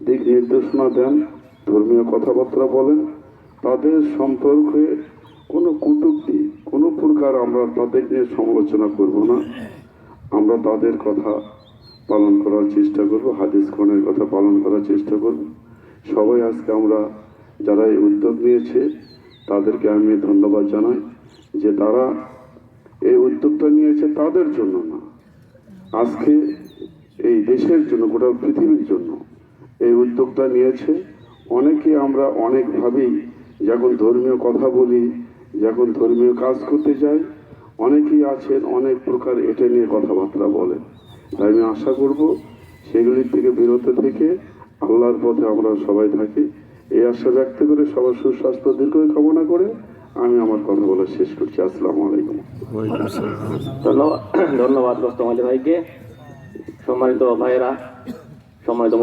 দিক নির্দেশনা দেন, ধর্মীয় কথাবার্তা বলেন। তাদের সম্পর্কে কোনো কটূক্তি, কোনো প্রকার আমরা তাদের নিয়ে সমালোচনা করব না। আমরা তাদের কথা পালন করার চেষ্টা করব, হাদিস খানের কথা পালন করার চেষ্টা করব। সবাই আজকে আমরা যারা এই উদ্যোগ নিয়েছে তাদেরকে আমি ধন্যবাদ জানাই, যে তারা এই উদ্যোগটা নিয়েছে তাদের জন্য না, আজকে এই দেশের জন্য, গোটা পৃথিবীর জন্য এই উদ্যোগটা নিয়েছে। অনেকে আমরা অনেকভাবেই যখন ধর্মীয় কথা বলি, যখন ধর্মীয় কাজ করতে যাই, অনেকেই আছেন অনেক প্রকার এটা নিয়ে কথাবার্তা বলেন। তাই আমি আশা করব সেগুলির থেকে বিরত থেকে আল্লাহর পথে আমরা সবাই থাকি, এই আশা ব্যক্ত করে সবার সুস্বাস্থ্য দীর্ঘায়ু কামনা করে আমি আমার কথা বলা শেষ করছি। আসসালামু আলাইকুম। ধন্যবাদ রোস্তম আলী ভাইকে। সম্মানিত ভাইয়েরা, সম্মানিত